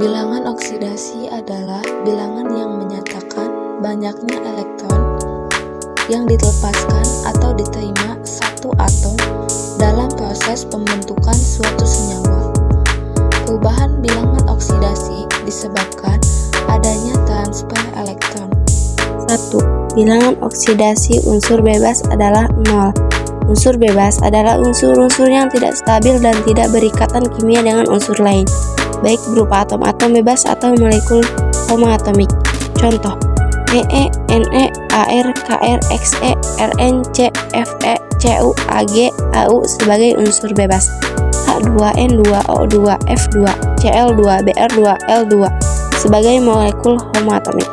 Bilangan oksidasi adalah bilangan yang menyatakan banyaknya elektron yang dilepaskan atau diterima satu atom dalam proses pembentukan suatu senyawa. Perubahan bilangan oksidasi disebabkan adanya transfer elektron. 1. Bilangan oksidasi unsur bebas adalah 0. Unsur bebas adalah unsur-unsur yang tidak stabil dan tidak berikatan kimia dengan unsur lain, baik berupa atom-atom bebas atau molekul homoatomik. Contoh: He, Ne, Ar, Kr, Xe, Rn, C, Fe, Cu, Ag, Au sebagai unsur bebas, H2, N2, O2, F2, Cl2, Br2, L2 sebagai molekul homoatomik.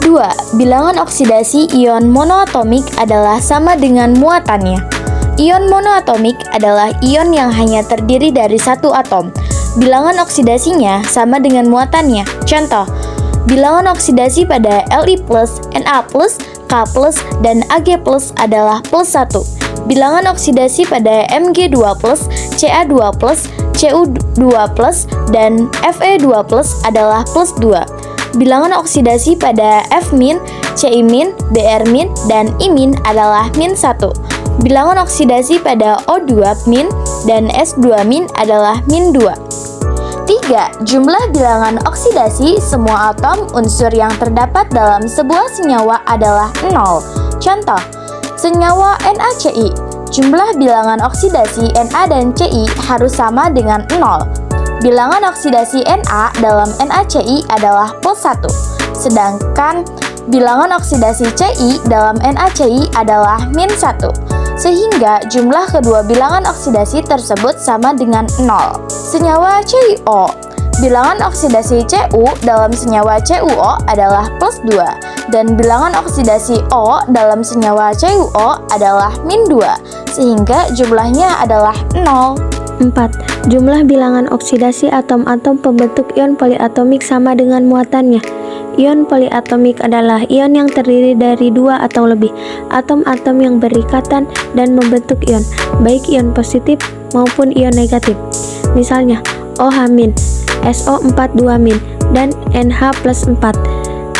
2. Bilangan oksidasi ion monoatomik adalah sama dengan muatannya. Ion monoatomik adalah ion yang hanya terdiri dari satu atom. Bilangan oksidasinya sama dengan muatannya. Contoh: bilangan oksidasi pada Li+, Na+, K+, dan Ag+ adalah +1. Bilangan oksidasi pada Mg2+, Ca2+, Cu2+, dan Fe2+ adalah +2. Bilangan oksidasi pada F-, Ci-, Br-, dan I- adalah -1. Bilangan oksidasi pada O2- dan S2- adalah -2. 3. Jumlah bilangan oksidasi semua atom unsur yang terdapat dalam sebuah senyawa adalah 0. Contoh: senyawa NaCl. Jumlah bilangan oksidasi Na dan Ci harus sama dengan 0. Bilangan oksidasi Na dalam NaCl adalah +1, sedangkan bilangan oksidasi Ci dalam NaCl adalah -1, sehingga jumlah kedua bilangan oksidasi tersebut sama dengan 0. Senyawa CuO. Bilangan oksidasi Cu dalam senyawa CuO adalah +2, dan bilangan oksidasi O dalam senyawa CuO adalah -2, sehingga jumlahnya adalah 0. 4. Jumlah bilangan oksidasi atom-atom pembentuk ion poliatomik sama dengan muatannya. Ion poliatomik adalah ion yang terdiri dari dua atau lebih atom-atom yang berikatan dan membentuk ion, baik ion positif maupun ion negatif. Misalnya, OH-, SO42-, dan NH+4.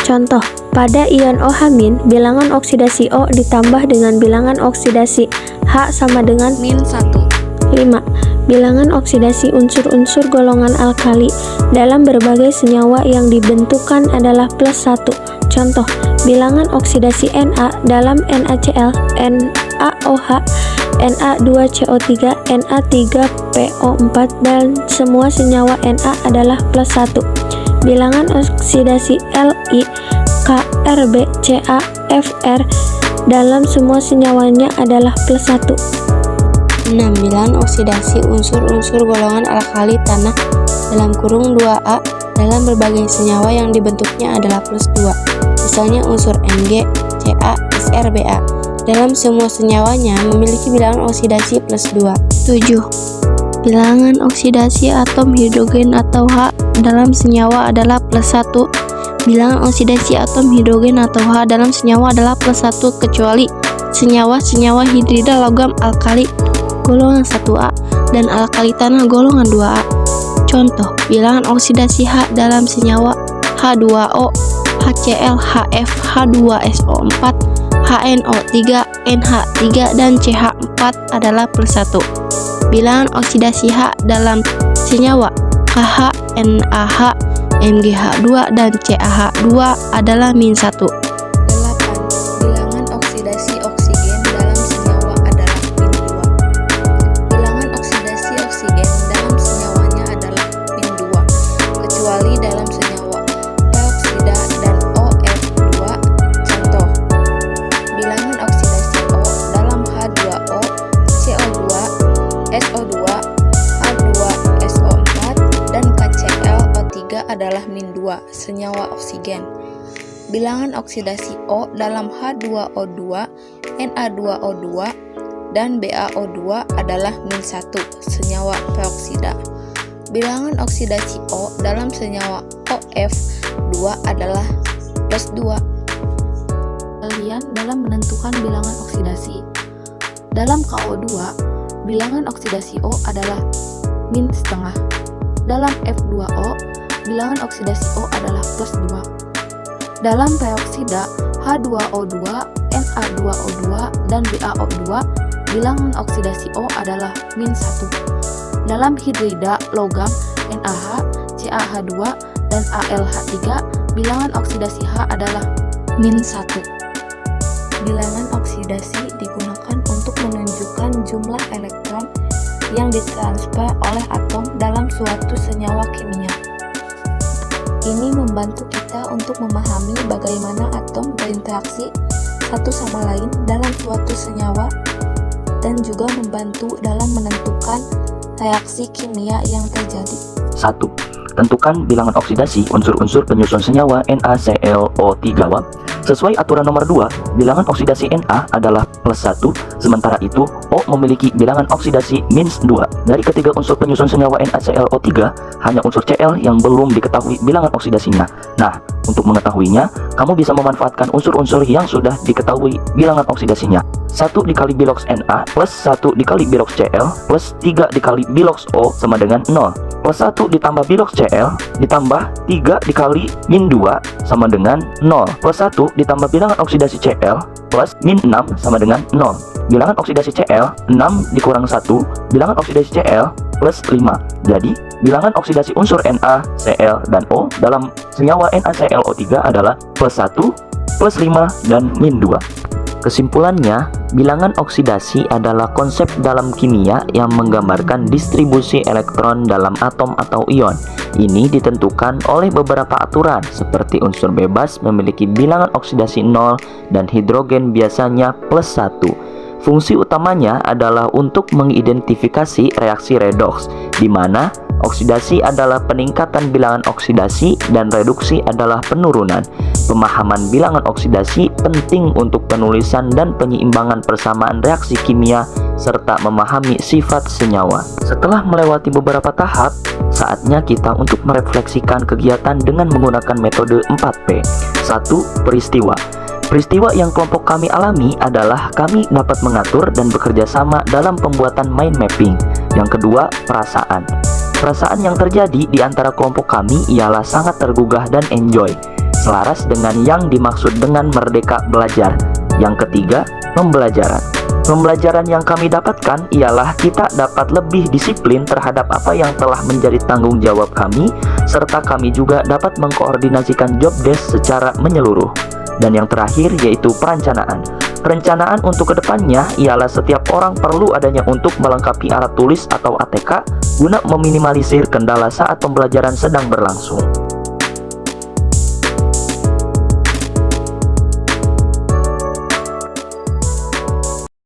Contoh: pada ion OH-, bilangan oksidasi O ditambah dengan bilangan oksidasi H sama dengan -1. 5. Bilangan oksidasi unsur-unsur golongan alkali dalam berbagai senyawa yang dibentukan adalah +1. Contoh: bilangan oksidasi Na dalam NaCl, NaOH, Na2CO3, Na3PO4 dan semua senyawa Na adalah +1. Bilangan oksidasi Li, Krb, Ca, Fr dalam semua senyawanya adalah +1. 6. Bilangan oksidasi unsur-unsur golongan alkali tanah dalam kurung 2A dalam berbagai senyawa yang dibentuknya adalah +2. Misalnya unsur Mg, Ca, Sr, Ba. Dalam semua senyawanya memiliki bilangan oksidasi +2. 7. Bilangan oksidasi atom hidrogen atau H dalam senyawa adalah +1. Bilangan oksidasi atom hidrogen atau H dalam senyawa adalah +1 kecuali senyawa-senyawa hidrida logam alkali golongan 1A dan alkali tanah golongan 2A. Contoh: bilangan oksidasi H dalam senyawa H2O, HCl, HF, H2SO4, HNO3, NH3, dan CH4 adalah +1. Bilangan oksidasi H dalam senyawa KH, NaH, MgH2, dan CaH2 adalah -1. 8. Bilangan oksidasi oksigen dalam senyawa adalah -2. Bilangan oksidasi oksigen dalam senyawanya adalah -2, kecuali dalam senyawa peroksida dan OF2. Contoh: bilangan oksidasi O dalam H2O, CO2, SO2, H2SO4, dan KClO3 adalah -2, senyawa oksigen. Bilangan oksidasi O dalam H2O2, Na2O2, dan BaO2 adalah -1, senyawa peroksida. Bilangan oksidasi O dalam senyawa OF2 adalah +2. Kalian dalam menentukan bilangan oksidasi. Dalam KO2, bilangan oksidasi O adalah -0,5. Dalam F2O, bilangan oksidasi O adalah plus 2. Dalam peroksida H2O2, Na2O2, dan BaO2, bilangan oksidasi O adalah min 1. Dalam hidrida logam NaH, CaH2, dan AlH3, bilangan oksidasi H adalah min 1. Bilangan oksidasi digunakan untuk menunjukkan jumlah elektron yang ditransfer oleh atom dalam suatu senyawa kimia. Ini membantu kita untuk memahami bagaimana atom berinteraksi satu sama lain dalam suatu senyawa dan juga membantu dalam menentukan reaksi kimia yang terjadi. 1. Tentukan bilangan oksidasi unsur-unsur penyusun senyawa NaClO3. Sesuai aturan nomor 2, bilangan oksidasi Na adalah plus 1, sementara itu O memiliki bilangan oksidasi minus 2. Dari ketiga unsur penyusun senyawa NaClO3, hanya unsur Cl yang belum diketahui bilangan oksidasinya. Nah, untuk mengetahuinya, kamu bisa memanfaatkan unsur-unsur yang sudah diketahui bilangan oksidasinya. 1 dikali biloks Na plus 1 dikali biloks Cl plus 3 dikali biloks O sama dengan 0. Plus 1 ditambah biloks Cl ditambah 3 dikali min 2 sama dengan 0. Plus 1 ditambah bilangan oksidasi Cl plus min 6 sama dengan 0. Bilangan oksidasi Cl 6 dikurang 1, bilangan oksidasi Cl plus 5. Jadi, bilangan oksidasi unsur Na, Cl, dan O dalam senyawa NaClO3 adalah plus 1, plus 5, dan min 2. Kesimpulannya, bilangan oksidasi adalah konsep dalam kimia yang menggambarkan distribusi elektron dalam atom atau ion. Ini ditentukan oleh beberapa aturan, seperti unsur bebas memiliki bilangan oksidasi 0 dan hidrogen biasanya plus 1. Fungsi utamanya adalah untuk mengidentifikasi reaksi redoks, di mana oksidasi adalah peningkatan bilangan oksidasi dan reduksi adalah penurunan. Pemahaman bilangan oksidasi penting untuk penulisan dan penyeimbangan persamaan reaksi kimia serta memahami sifat senyawa. Setelah melewati beberapa tahap, saatnya kita untuk merefleksikan kegiatan dengan menggunakan metode 4P. 1. Peristiwa. Peristiwa yang kelompok kami alami adalah kami dapat mengatur dan bekerja sama dalam pembuatan mind mapping. Yang kedua, perasaan. Perasaan yang terjadi di antara kelompok kami ialah sangat tergugah dan enjoy, selaras dengan yang dimaksud dengan merdeka belajar. Yang ketiga, pembelajaran. Pembelajaran yang kami dapatkan ialah kita dapat lebih disiplin terhadap apa yang telah menjadi tanggung jawab kami, serta kami juga dapat mengkoordinasikan job desk secara menyeluruh. Dan yang terakhir yaitu perencanaan. Perencanaan untuk kedepannya ialah setiap orang perlu adanya untuk melengkapi alat tulis atau ATK guna meminimalisir kendala saat pembelajaran sedang berlangsung.